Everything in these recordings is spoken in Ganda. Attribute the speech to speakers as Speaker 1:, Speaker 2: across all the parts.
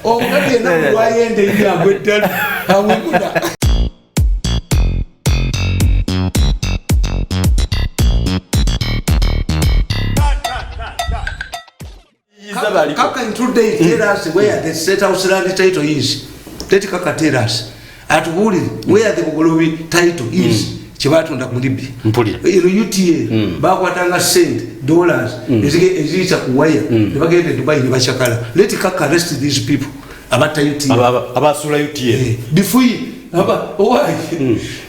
Speaker 1: Omukadde na lwayende yagwe ddala awemula. Kaka in 2 days tell us where the state house land title is. Let Kaka tell us at Wuli where the Bugolobi title is. Chibatunda mulibi. UTA bakwatanga cent dollars ezicha kuwaya nebagende Dubai nebachakala. Let Kaka arrest these people. Abata UTA.
Speaker 2: Abasula UTA.
Speaker 1: Bifui aba why?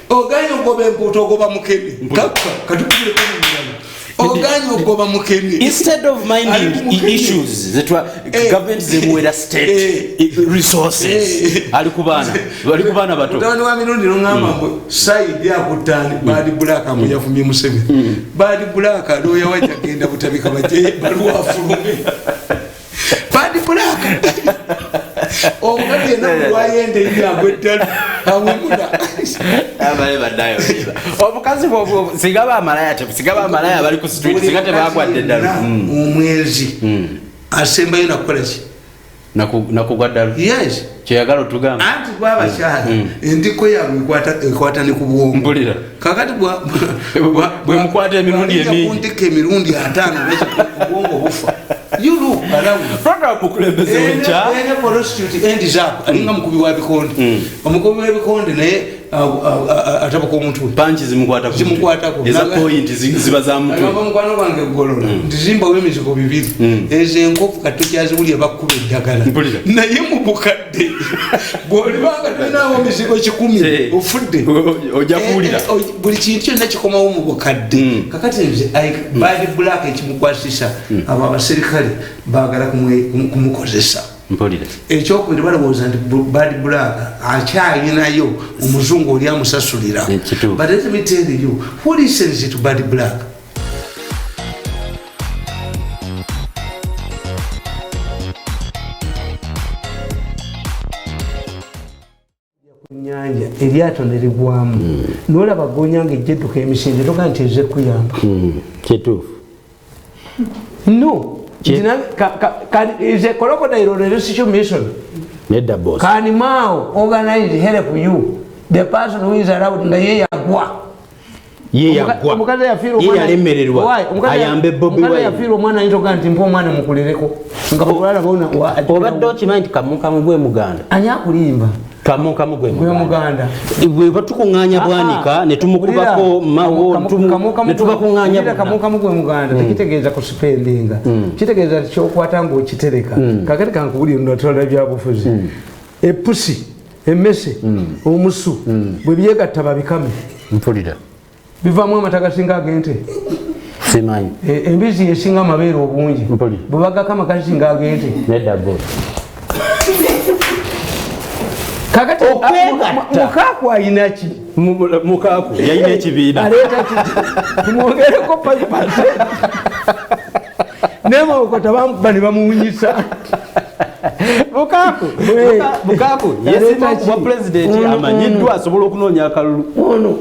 Speaker 1: Oganyo gobe mputo goba mukemi. Kaka katupile kwa mwana. Oganyo goba mukemi.
Speaker 2: Instead of minding issues that were government the state resources alikubana bato
Speaker 1: tano wa mirundi ngamba side ya kutani badi bulaka muyafumye musebe badi bulaka do yawaja genda butabika baje baluwa fulume badi bulaka omukadde na lwayende yagwe ddala awemula
Speaker 2: abale badayo omukazi bobo sigaba amalaya bali ku street sigate bagwadde ddala
Speaker 1: omwezi asemba yona kolaki
Speaker 2: nakugwaddalu
Speaker 1: yes
Speaker 2: kyeyagala otugamba
Speaker 1: anti baba cyane endiko yawe ekwata ne kubwongo
Speaker 2: mbulira
Speaker 1: kakati
Speaker 2: bwe mukwata emirundi emingi
Speaker 1: kundika emirundi 5 kubwongo bufa you look around
Speaker 2: program mukulembeze wencha
Speaker 1: ene prostitute ends up alinga mukubi wa bikonde omukubi wa bikonde naye ataba ko muntu
Speaker 2: panchi zimukwata ko eza point ziba za muntu
Speaker 1: ngamba mukwano gwange golola ndizimba we miziko bibiri eze nkofu katukyazi buli abakulu ndagala naye mu bukadde boli banga tunawo miziko 10 ofudde
Speaker 2: oja kuulira
Speaker 1: buli kintu kyonna kikomawo mu bukadde kakati nze badi black ekimukwasisa abo abaserikale bagala kumukozesa
Speaker 2: mpulira
Speaker 1: ekyokubiri balowooza nti badi black akyalinayo omuzungu oli amusasulira but let me tell you who listens to badi black nyanja eryato nerigwamu nolaba gonyanga ejjedduka emisinde toga nti eze kuyamba
Speaker 2: kyetuufu
Speaker 1: no is a crocodile or a rescue mission.
Speaker 2: Nedda boss.
Speaker 1: Can Mao organize help you? The person who is around the year gwa. Omukazi yafiira omwana
Speaker 2: yalemererwa ayambe Bobi Wine.
Speaker 1: Yafiira omwana ayitoga nti mpa omwana mukulireko. Nga bulala bona
Speaker 2: obadde okimanyi nti kamukamu gwe Muganda.
Speaker 1: Ani akulimba?
Speaker 2: Kamukamu gwe
Speaker 1: Muganda.
Speaker 2: Bwe batukunganya bwanika ne tumukubako mawo ne tubakunganya
Speaker 1: kamukamu gwe Muganda tekitegeeza ku spendinga. Kitegeeza kyokwata ngo kitereka. Kakati kankubuli ndotola byabufuzi. Epusi, emmese, omusu bwe byegatta babikame.
Speaker 2: Mpulira.
Speaker 1: Bivamu amata singa agente.
Speaker 2: Simanyi.
Speaker 1: Embizi esinga amabeere obungi. Bwe bagakama kasinga agente.
Speaker 2: Nedda boss.
Speaker 1: Kakati mukaku ayina ki?
Speaker 2: Mukaku yayina ekibiina.
Speaker 1: Aleeta ki? Tumwogereko 5%. Nema okota bani bamuwunyisa.
Speaker 2: Mukaku yesima kuba president amanyiddwa asobola okunoonya akalulu.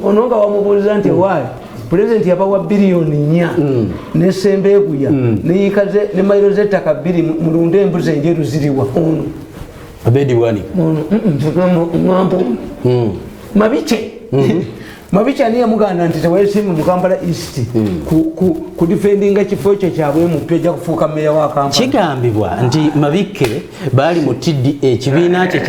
Speaker 1: Ono nga wamubuuliza nti waayi president yabawa biliyoni 4 nesembeeguya neyikaze ne mayiro z'ettaka 2 mulunde embuzi enjeru ziriwa.
Speaker 2: Abedi Bwanika.
Speaker 1: Mwampo. Mabiche. Mabiche ani yamuganda nti tewesimu mu Kampala East ku defendinga kifo kye kyabwe mu peja kufuuka meya wa Kampala.
Speaker 2: Kigambibwa nti Mabike bali mu TDA ekibiina kye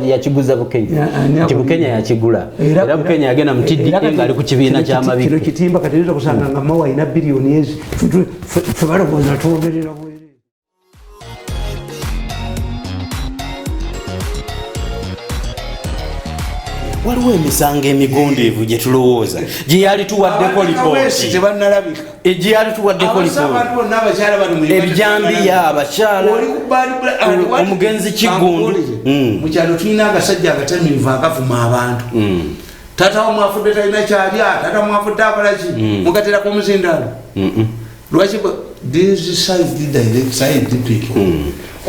Speaker 2: yakiguza Bukenya. Nti Bukenya yakigula. Era Bukenya yagenda mu TDA ngali ku kibiina kya Mabike.
Speaker 1: Kino kitimba katereeza kusanga nga mawa ina biliyoni ezi. Febalowooza twogerera bwe.
Speaker 2: Waliwo emisango emigondeevu gye tulowooza gye yali tuwaddeko lipooti gye yali tuwaddeko lipooti ebijambiya abakyala omugenzi Kigundu
Speaker 1: mu kyalo tulina agasajja agatamiivu agavuma abantu tata wamwafudde talina kyalya tata mwafudde akolaki mugaterako omuzindaalo lwaki these side people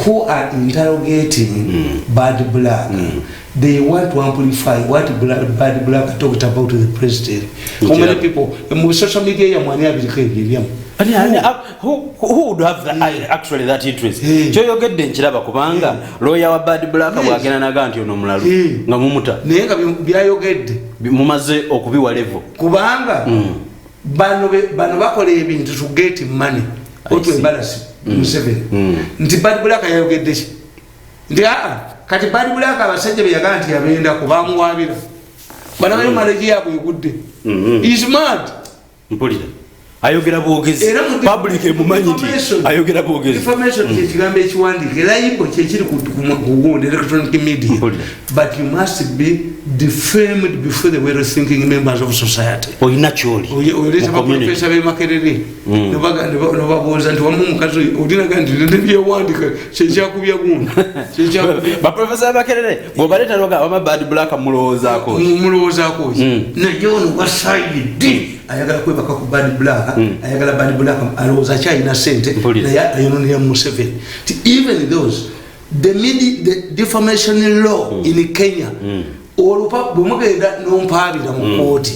Speaker 1: who are interrogating bad black they want to amplify what bad black talked about the president. How many people in social media ya mwani abirika ebyemu
Speaker 2: Who would have actually that interest? Kyoyogedde nkiraba kubanga lawyer wa Bad Black bwagenda naga nti ono mulalu nga mumuta
Speaker 1: naye nga byayogedde
Speaker 2: mumaze okubiwa level
Speaker 1: kubanga bano bakola ebintu to get money otu embalasi Museveni nti Bad Black yayogedde ki nti kati Bad Black abasajja be yaga nti yabenda kubamuwabira banayo maleji yabwe egudde is mad
Speaker 2: mpulira ayogera bwogezi public emumanyi nti ayogera bwogezi
Speaker 1: information kyekigambo ekiwandiike layibo kyekiri kugundi electronic media but you must be defamed before the well thinking members of society
Speaker 2: oyina kyoli
Speaker 1: oyoleta baprofesa bemakerere nobabuuza nti wamu omukazi olinaga nti nebyewandika kyekyakubya gundi
Speaker 2: baprofesa bemakerere bwobaleeta loga wama Bad Black mulowoozaako
Speaker 1: naye ono wasayidi ayagala kwebaka ku Bad Black ayagala Bad Black alowooza kyalina sente naye ayononera Museveni even those the defamation law in Kenya bwemugenda nompaabira mu kooti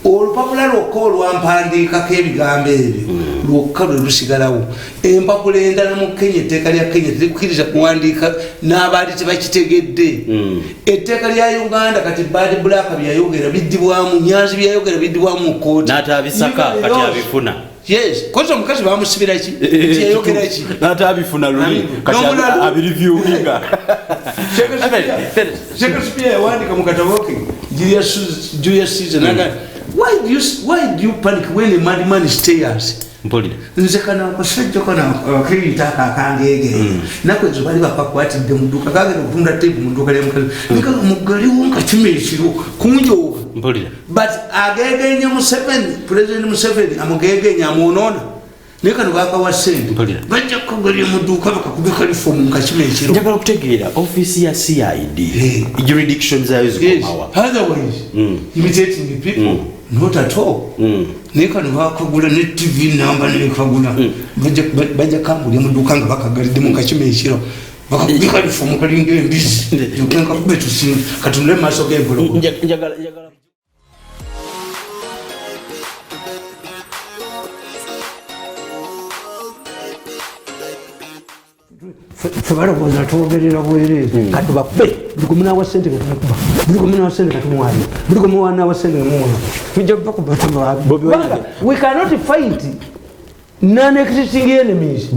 Speaker 1: olupapula lwokka olwampandiikako ebigambo ebyo lwokka lwe lusigalawo empapula endala mu Kenya etteeka lya Kenya terikukkiriza kuwandiika n'abaali tebakitegedde etteeka lya Uganda kati Bad Black byayogera biddibwamu Nyanzi byayogera biddibwamu mu kooti
Speaker 2: n'ataabisaka kati abifuna
Speaker 1: yes kozo mukazi bamusibira ki yayogera ki
Speaker 2: n'ataabifuna luli kati abiriviewinga
Speaker 1: Shakespeare wandika mu katabo ke Julius Caesar naga why do you panic when a madman stares
Speaker 2: mpulira
Speaker 1: nze kana akasajja kana akirita akangege nakwezo bali bapakwatidde mu dduuka kagenda okutunda tape mu dduuka lya mukazi nika mugali wonka kimekiro kunjoka
Speaker 2: mpulira
Speaker 1: but agegenya Museveni President Museveni amugegenya amuonona nika nubaka wa sente bajja kugali mu dduuka bakakubika reform nkakimekiro
Speaker 2: njagala okutegeera office ya CID jurisdictions zayo zikomawa
Speaker 1: otherwise imitating the people not at all nika nubakagula ne TV number ne kagula bajja kambuli mu dduuka nga bakagalidde mu nkakimekiro bakakubika reform kalinga embisi yokenka kubetu sin katunule maso g'empolo
Speaker 2: njagala
Speaker 1: Febalogoza tuogerera bwerere kati bakube bulikumuna wa sente katukuba bulikumuna wa sente katumwana bulikumwana wa sente mwana tujja bakuba tuba we cannot fight non-existing enemies.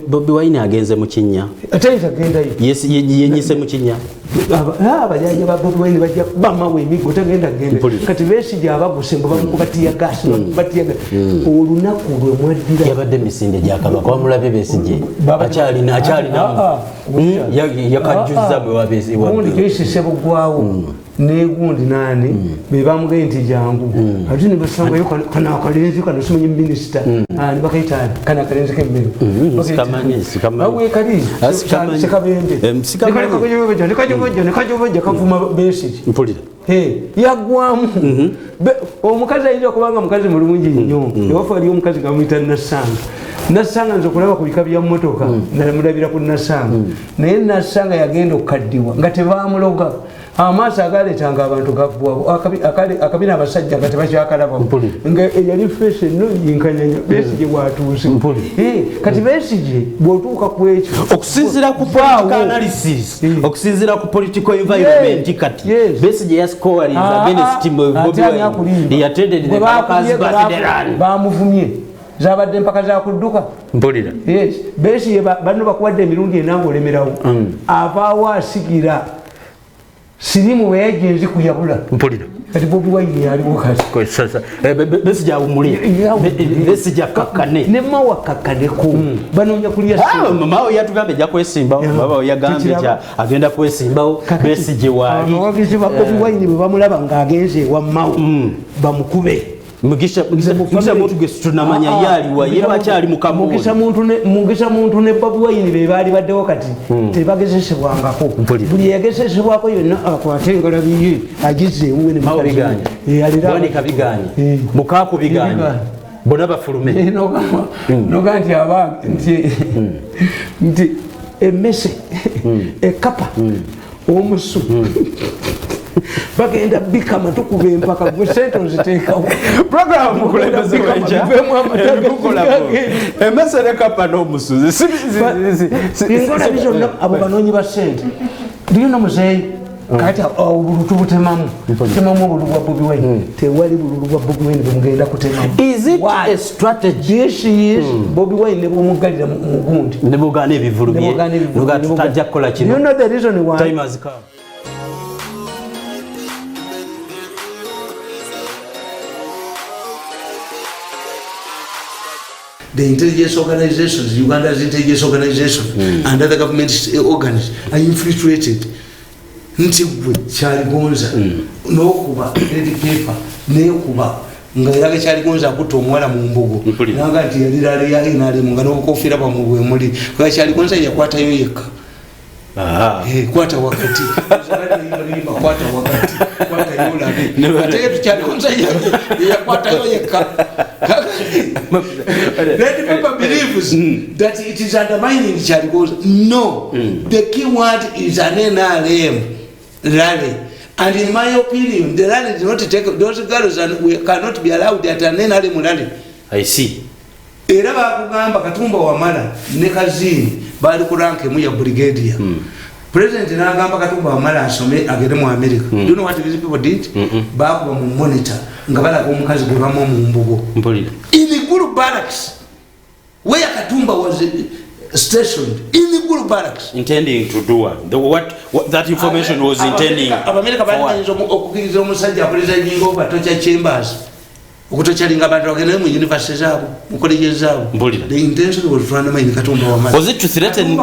Speaker 2: Bobi Wine agenze mu Kinya.
Speaker 1: Atayita genda yi.
Speaker 2: Yes yenyise mu Kinya.
Speaker 1: Abajaje ba Bobi Wine bajja bama we migo tagenda genda. Kati Besigye abagusembo bamukubatiya gas batiya olunaku lwe mwadira.
Speaker 2: Yabadde misinde gyakaba kwa mulabe Besigye. Achali na yakajjuza bwe wabezi wa.
Speaker 1: Mundi kesi sebo gwawo. Negundi nani bebamugaye nti jangu ati ne basanga yo kana akalenzi kana simanyi minister ani bakaita kana akalenzi kemmero
Speaker 2: sikamani
Speaker 1: awe kali sikabende nikajoboja kavuma Besigye
Speaker 2: mpulira
Speaker 1: yagwamu omukazi ayinza kubanga mukazi mulungi nnyo ewafu ali omukazi gamuyita Nasanga nzo kulaba ku bika bya mmotoka nalemulabira ku Nasanga naye Nasanga yagenda okaddiwa nga tebamuloga amaaso agaleetanga abantu gaggwawo akabina abasajja nga tebakyakalaba nga eyali feesi enno yinkanyanya Besigye bwatuuse kati Besigye bw'otuuka ku ekyo
Speaker 2: okusinziira ku political analysis okusinziira ku political environment kati Besigye yascored against Bobi Wine he attended the Bakazi birthday run
Speaker 1: bamuvumye zabadde mpaka za kudduka
Speaker 2: mpulira
Speaker 1: yes Besigye banno bakuwadde emirundi enanga olemerawo avaawo asigira sirimu weyagenzi kuyabula
Speaker 2: mpulira
Speaker 1: kati Bobi Wine yaliwo kati
Speaker 2: sasa Besigye awumuli Besigye kakane
Speaker 1: ne mawa kakaneko banoonya kulya
Speaker 2: mama yatugambe ja kwesimbawo baba yagambye agenda kwesimbawo Besigye wali
Speaker 1: abawagizi ba Bobi Wine bwe bamulaba ng'agenze wa mawo bamukube
Speaker 2: mugisha muntu gesunamanya yali wa yeba cyali mukamu
Speaker 1: mugisha muntu ne Bobi Wine be bali baddewo kati tebagezesebwangako buli yagezesebwako yonna akwatengala biye agize uwe ne
Speaker 2: mabiganya yali kabiganya mukaku biganya bona bafulume
Speaker 1: noga nti abange nti emese ekapa omusu bagenda bikama tukuba empaka gwe sente oziteekawo
Speaker 2: program mukulembeze wenja emesere kapa n'omusuzi
Speaker 1: ingola bizonna abo banoonyi ba sente ndiyona muzeeyi kati obululu tubutemamu temamu obululu bwa Bobi Wine tewali bululu bwa Bobi Wine bwemugenda kutemamu.
Speaker 2: Is it a strategy?
Speaker 1: Yes, is Bobi Wine nebumugalira mu gundi
Speaker 2: nebugana ebivulu bye nuga tutajja kukola kino.
Speaker 1: You know the reason why?
Speaker 2: Time has come.
Speaker 1: The intelligence organizations, Uganda's intelligence organization, and other government organs are infiltrated. Ntibwe Chaligonza, no kuba, ready paper, ne kuba, Ngayaka Chaligonza put on one mumbo, Nagati, Lidaria, Mungano, Kofira, Muli, where Chaligonza, Yaquata Yoka. Quarter wakati, quarter wakati, quarter yola. Never take Chaligonza, Yaquata Yoka. Let people believes that it is undermining Chaligonza. No, the key word is an NRM rally. And in my opinion, the rally did not take those girls and we cannot be allowed at an NRM rally.
Speaker 2: I see.
Speaker 1: Era bakugamba Katumba Wamala ne Kazini bali kuranke mu ya brigadier. President n'agamba Katumba Wamala asome agere mu America. Do you know what these people did? Bakuba mu monitor nga balaga omukazi gwe bamu mu mbugo. In the Gulu barracks where Katumba was stationed, in the Gulu barracks,
Speaker 2: intending to do what that information was intending.
Speaker 1: America banyizo okukiriza omusajja president over torture chambers. Ukutochalinga abantu bagenda mu university zabo mu colleges zabo. The intention was to undermine Katumba Wamala.
Speaker 2: Was it to threaten him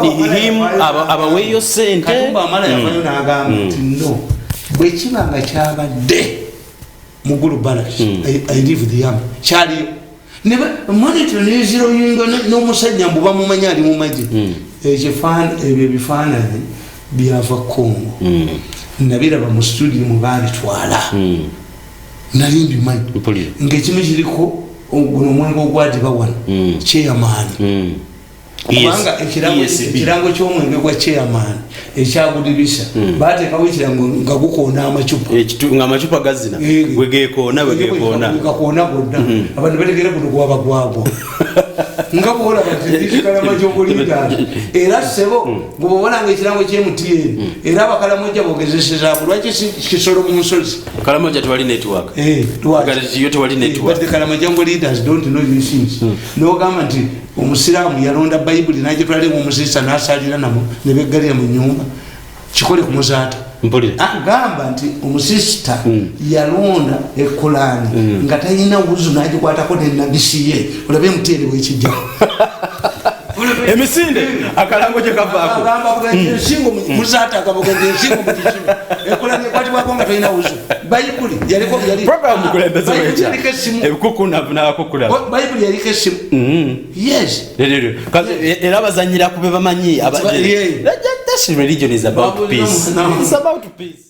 Speaker 2: abawe yo sente?
Speaker 1: Katumba Wamala yafanyo n'agamba no bwe kibanga kyabadde mu Gulu barracks I live the army chali neba monitor ne zero yingo no musajja mbuba mu manyali mu maji ekifana ebyo bifaananyi byava Kongo nabira ba mu studio mu bali twala nalimbi mai ngekimu kiriko guno mwengo gwadi bawana chairman kubanga ekirango ky'omwenge gwa chairman ekyagudibisa bateekawo ekirango nga gukoona amacupa
Speaker 2: nga amacupa gazina wegekoona
Speaker 1: gakoona gonna abantu bategera kuno gwabagwagwa nga bola batendikala majogolinda era sebo ngobonanga ekirango ky'MTN era abakalamoja bogezeseza lwaki kisolo mu nsozi
Speaker 2: kalamoja twali network yote wali network
Speaker 1: but the kalamoja leaders don't know these things no gamba nti omusiramu yalonda Bible najitwale mu musisa nasalira namo nebegalira mu nyumba kikole kumuzata gamba nti omusista yalonda ekolani nga tayina wuzu najikwatako nenabisiye olabe mutende wekijja
Speaker 2: emisinde akalango je kavaako
Speaker 1: gamba kugenje singo muzata akabogenje singo mutishimo ekolani kwati bakonga tayina wuzu Bible yaliko yali
Speaker 2: program kulembeza wecha ebikuku n'abakukula
Speaker 1: Bible yaliko simu yes
Speaker 2: era bazanyira kube bamanyi abaje that religion is about peace. It's about peace.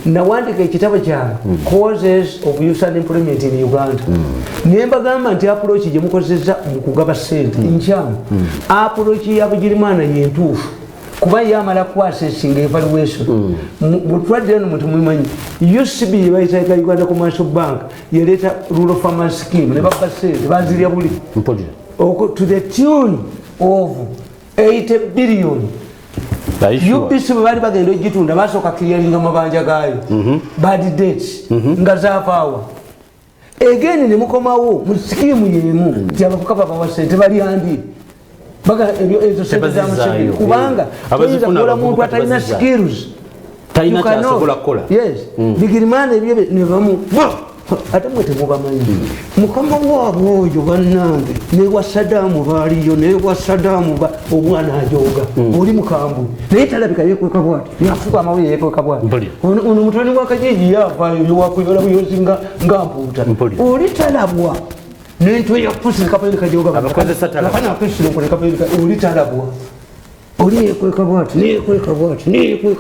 Speaker 1: Nawandika ekitabo kya causes of youth unemployment in Uganda. Nemba gamba nti approach je mukozeza mu kugaba sente nkyamu. Approach ya Bugirimana yentufu. Kuba yamala kuassessing evaluation. Mutwadde no muntu mwimanyi. UCB bayita Uganda Commercial Bank yeleta rural farmer scheme ne baba sente bazirya buli. To the tune of 80 billion. UPC bali bagenda ogitunda basoka clearinga mabanja gayo bad debts nga zaapawa again ne mukomawo mu scheme yemu tyabakukaba bawasente bali andi baga ezo sente za mashini kubanga abazifuna muntu atalina skills
Speaker 2: talina kyasobola kola
Speaker 1: yes Bigirimana ebyo ne bamu ate mwete mubamanyi mukama waabwe oyo bannange ne wa Saddam baaliyo ne wa Saddam omwana ajoga oli mukambu naye talabika yekweka bwati yafuka amabuye yekweka bwati ono mutani wa Kajiji yavaayo wakuyola buyozi nga mpuuta oli talabwa n'entwe ya pusi kapeleka joga
Speaker 2: abakozesa talabwa
Speaker 1: oli talabwa oli yekweka bwati niyekweka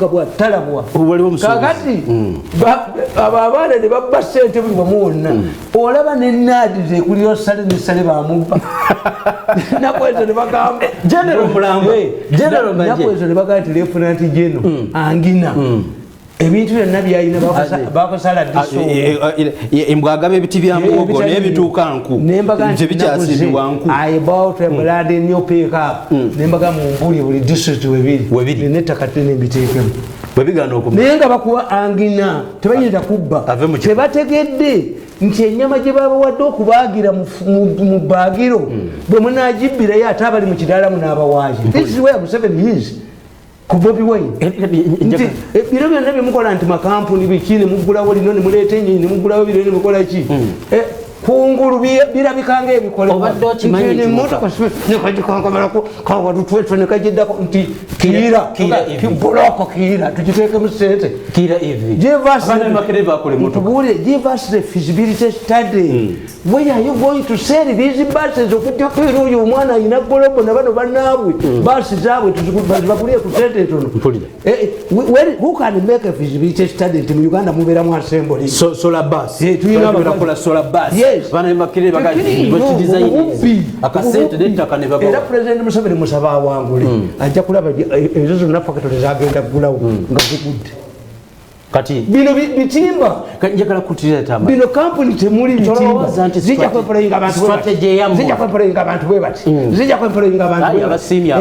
Speaker 1: bwati talabwa kakati abo abaana ne babba ssente buli wamu wonna olaba nenaadi zekulira sale nesale bamubba nakwezo ne bagamba nakwezo ne bagamba nti lefunanti geno angina ebintu byonna byalina bakosala
Speaker 2: embwagaba ebiti bya muwogo n'ebituuka nku tebikyasimbibwa nku
Speaker 1: blood in your pick up nembaga mu mbuli buli district webiri nettaka ttene mbiteekemu naye nga bakuwa angina tebayinza kubba tebategedde nti ennyama gye babawadde okubaagira mu baagiro bwe munagibbirayo ate abali mu kidaala munaabawaaje. This is where Museveni is ku Bobi Wine. Biro byonna byemukola nti makampuni biki ne muggulawo lino ne muleeta ennyonyi ne muggulawo biro ne mukola ki kungulu birabikanga ebikoleekajikankamarakokawatutwetwe nekajiddako nti kiira buloko kiira tukiteekemu sente tubuulire give us the feasibility study where are you going to sell these buses okujjako era oyo omwana ayina golobo nabano bannaabwe basi zaabwe tuzibagulire ku sente entono. Who can make a feasibility study nti mu Uganda mubeeramu assembly
Speaker 2: solar bus
Speaker 1: era President Museveni musaba awangule ajja kulaba ezo zonna fakitole zagenda kugulawo nga zigudde
Speaker 2: kati
Speaker 1: bino bitimba
Speaker 2: njagala kutirira tamba
Speaker 1: bino kampuni temuli bitimba zijja kwempoloyinga abantu bwe bati zijja kwempoloyinga abantu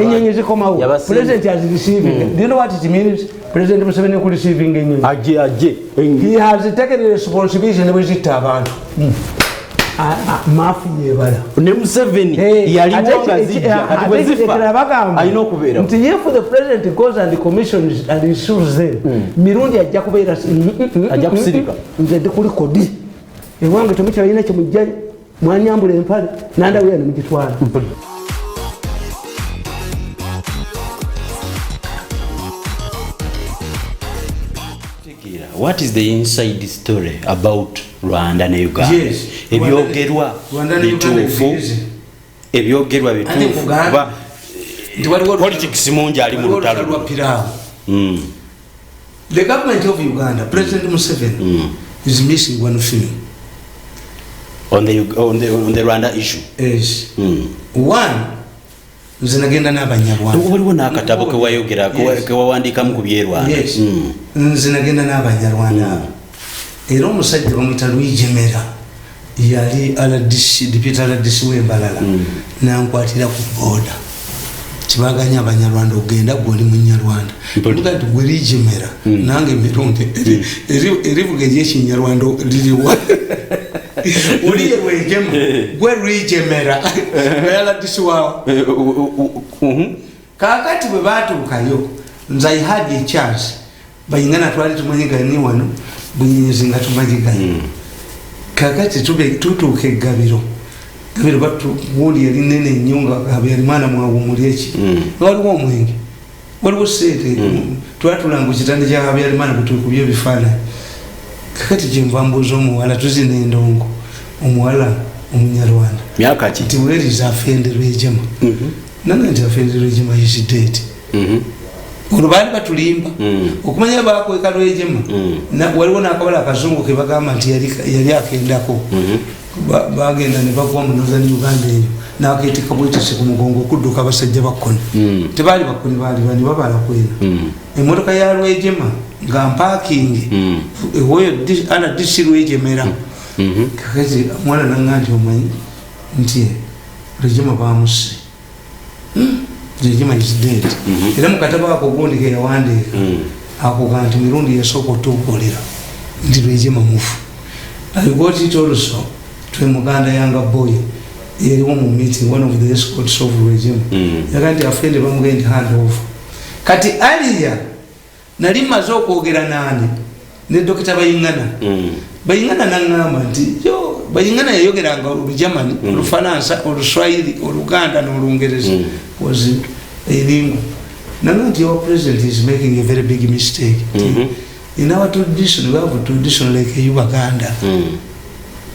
Speaker 1: ennyonyi zikomawo President as receiving. Do you know what it means? President Museveni ku receiving ennyonyi
Speaker 2: ajje
Speaker 1: he has taken the responsibility ne bwezitta abantu mafi yebala
Speaker 2: ne Museveni yaliwo ngazijja kati bwezifa alina okubeera
Speaker 1: nti if the president goes and commissions and issues them mirundi ajja kubeera
Speaker 2: ajja kusirika
Speaker 1: nze ndi kuli kodi ewange temukyalina kyemujja mwanyambula empale nandaweya nemugitwala.
Speaker 2: What is the inside story about Rwanda ne Uganda? Ebyogerwa bituufu ebyogerwa bituufu kuba politics mungi ali mu lutalo.
Speaker 1: The government of Uganda, President Museveni, is missing one thing
Speaker 2: on the Rwanda issue.
Speaker 1: Yes. One, nzinagenda n'abanyarwanda
Speaker 2: waliwo n'akatabo kewayogera kewawandikamu ku byerwanda.
Speaker 1: Nzinagenda n'abanyarwanda era omusajja bamwita Lwijemera yali deputy RDC w'Embalala nankwatira ku boda kibaganya abanyarwanda ogenda gwoli munyarwanda mugati gwe Lwijemera nange mirundi erivuga ry'ekinyarwanda liriwa uliye Lwijema gwe Lwijemera RDC wawe kakati bwe batuukayo nze I had a chance bayingana twali tumanyiganye wano bunyenyezi nga tumanyiganye kakati tutuuka eggabiro gabiro batuwuli yali nene nnyo nga Habyarimana mwawumuli eki waliwo omwenge waliwo sente twatulanga ku kitande kya Habyarimana bwetukubye ebifaananyi kakati gyenva mbuuza omuwala tuzina endongo omuwala omunyarwanda
Speaker 2: myaka ki
Speaker 1: nti where is Afende Lwijema nange nti Afende Lwijema is dead olwo baali batulimba okumanya bakweka Lwijema waliwo n'akabala akazungu ke bagamba nti yali akendako bagenda ne bagwa mu Northern Uganda eyo n'akeetika bwetisi ku mugongo okudduka abasajja bakkoni tebaali bakkoni baali bani babala kwena emmotoka ya Lwijema nga mpaakingi ewoyo RDC Lwijemera kakati mwana nanga nti omanyi nti Lwijema bamusse Lwijema is dead. Era mukataba ako gundi ke yawandiika akoga nti mirundi yasooka otukolera nti Lwijema mufu. I got it also to Muganda younger boy yaliwo mu meeting one of the escorts of Lwijema yakanti Afende bamugenda hand off kati aliya nali maze okwogera nani ne Dr. Bayingana nangamba nti yo Bayingana yayogeranga Olujamani Olufaransa Oluswahili Oluganda n'Olungereza was elingu nanti our president is making a very big mistake. In our tradition we have a tradition like Uganda.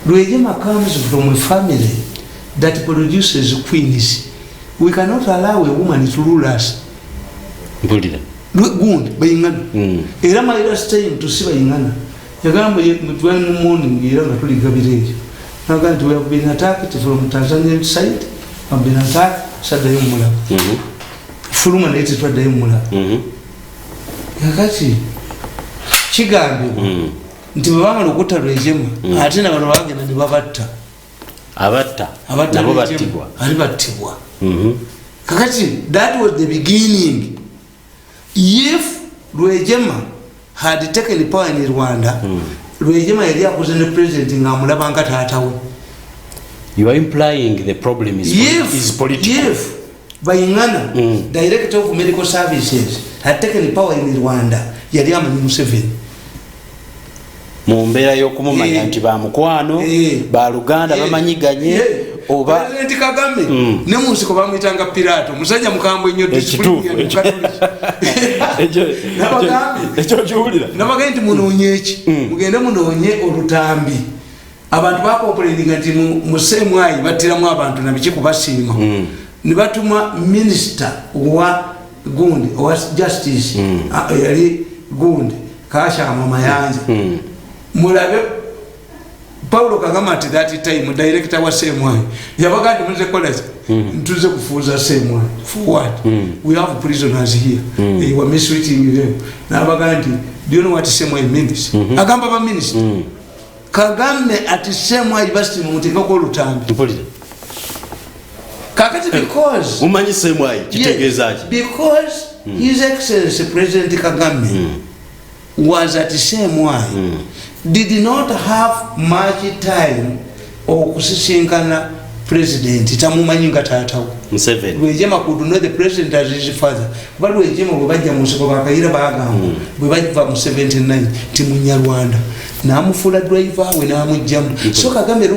Speaker 1: Lwijema comes from a family that produces queens. We cannot allow a woman to rule us.
Speaker 2: mpulira
Speaker 1: gundi bayingana era my last time tusiba yingana yagamba mutwani mu morning era nga tuli gabirejo naga nti we have been attacked from Tanzanian side, have been attacked saddayo mulaba fuluma naye tetwaddayo mulaba yakati kigambibwa nti bwe bamala okutta Rwejema ate na bano bagenda ne babatta
Speaker 2: nabo battibwa
Speaker 1: ali battibwa kakati that was the beginning. If Rwejema had taken power in Rwanda, Rwejema yali akuze ne president ng'amulaba nga taatawe.
Speaker 2: You are implying the problem is political.
Speaker 1: If Bayingana, director of medical services, had taken power in Rwanda, yali amanyi Museveni.
Speaker 2: Mu mbeera y'okumumanya nti bamukwano baluganda bamanyiganye oba
Speaker 1: President Kagame ne mu nsiko bamuyitanga Pirato musajja mukambwe nnyo discipline
Speaker 2: ekyo kiwulira
Speaker 1: nabaga nti munoonye eki mugende munoonye olutambi abantu bakomplaininga nti mu Semwayi battiramu abantu nabiki kubasiima ne batuma minister wa gundi owa justice yali gundi Kashama Mayanja mulabe Paulo Kagame at that time director wa Semwayi yabaga nti muze college ntuze kufuza Semwayi for what we have prisoners here they were mistreating them nabaga nti do you know what Semwayi means agamba ba minister Kagame at Semwayi University muteka ko lutambi kakati because
Speaker 2: umanyi Semwayi kitegezaaki
Speaker 1: because his excellency President Kagame was at Semwayi did not have much time okusisinkana president tamumanyi nga taatawo
Speaker 2: Museveni
Speaker 1: Rwejema could know the president as his father but Rwejema bwe bajja mu nsiko bakayira bagamba bwe bajja mu 79 ti Munyarwanda namufuula driver we namujjamu so Kagame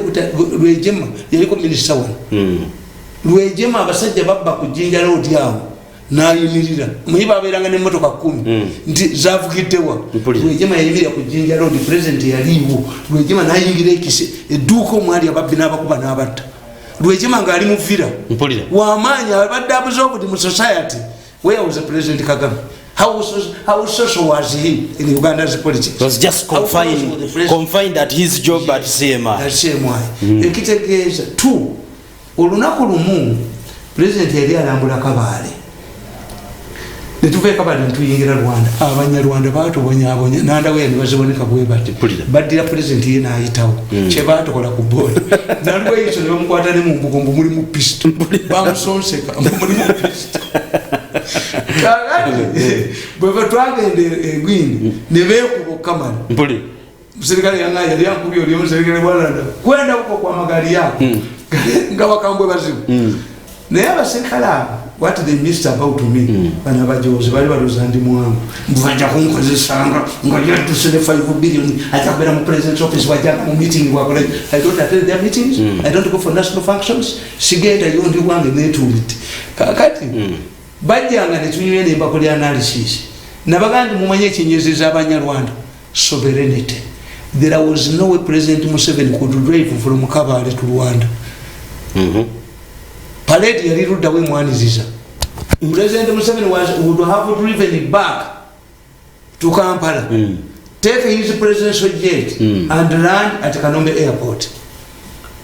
Speaker 1: Rwejema yaliko minister one Rwejema abasajja babba ku Jinja Road yawo nayimirira muyiba abeeranga n'emmotoka 10 nti zavugiddewa Rwejema yayimirira ku Jinja Road president yaliwo Rwejema nayingira ekise edduuka omwali ababbi n'abakuba n'abatta Rwejema ng'ali mu villa w'amaanyi abadde absorbed mu society. Where was the President Kagame? How social was he in Uganda's politics?
Speaker 2: He was just confined at his job at CMI.
Speaker 1: Ekitegeeza two olunaku lumu president yali alambula Kabale netuve Kabale ntuyingira Rwanda abanyarwanda batubonyabonya nandawe nibaziboneka bwe bati baddira president ye n'ayitawo kye batukola ku board nalwe yiso ne bamukwata ne mu mbugo muri mu pisto bamusonseka muri mu pisto bwe batwagende egwini ne beekubo Kamala serikali yangaye yali yankubye oli omuserikale bwalanda kwenda uko kwa magari yako nga bakambwe bazibu naye abaserikale what they missed about me bana bajoze bali baluza ndi mwangu mvaja kunkozesanga nga yatusele 5 billion atakubera mu president's office wajaka mu meeting wa college. I don't attend their meetings. I don't go for national functions. Sigenda yondi wange netulite kakati bajjanga ne tunywe ne mbakoli analysis nabagandi mumanye ekinyezeza abanyarwanda sovereignty. There was no way President Museveni could drive from Kabale to Rwanda. Parade yaliruda we mwaniziza. President Museveni would have driven back to Kampala, take his presidential jet and land at Kanombe Airport.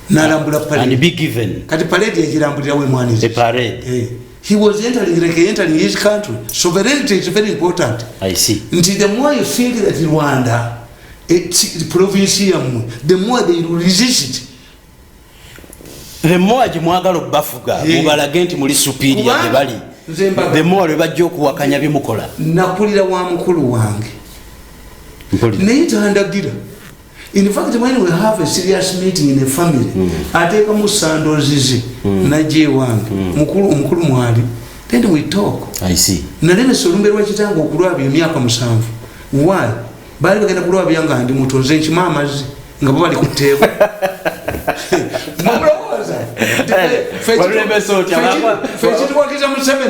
Speaker 2: And be given.
Speaker 1: Kati parade yajirambulira we mwaniziza.
Speaker 2: A parade.
Speaker 1: He was entering his country. Sovereignty is very important.
Speaker 2: I see.
Speaker 1: Until the more you think that Rwanda it's province, the more they resist it.
Speaker 2: The more jimwagalo bafuga mubalage nti muli superior ne bali the more bajja okuwakanya bimukola
Speaker 1: nakulira wa mukulu wange neyitandagira. In fact, when we have a serious meeting in a family ateka musandozizi naje wange mukulu mwali then we talk.
Speaker 2: I see. Nalene
Speaker 1: solumberwa kitango okulwabya emyaka 7. Why? Bali bagenda kulwabya nga ndi mutonze nchimamazi nga bo bali kuteeba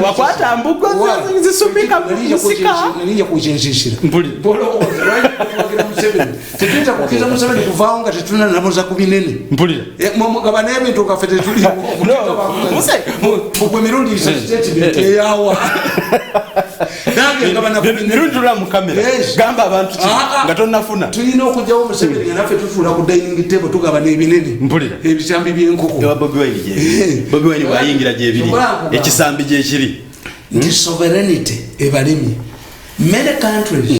Speaker 2: wakwata mbugo zisumika
Speaker 1: nalinja kuchenshishira tetuyinza kukkiriza Museveni kuvaawo nga tetulina namuza ku binene nga nebintu nga ffe tetuli mirundi statement eyawa nange ngabana
Speaker 2: nirundula mu kamera gamba abantu nga tonnafuna
Speaker 1: tulina okujjawo Museveni nga naffe tutuula ku dining table tugaba n'ebinene
Speaker 2: mpulira
Speaker 1: ebisambi by'enkoko
Speaker 2: ewa Bobi Wine bwayingira gyebiri ekisambi gyekiri
Speaker 1: nti sovereignty ebalimi many countries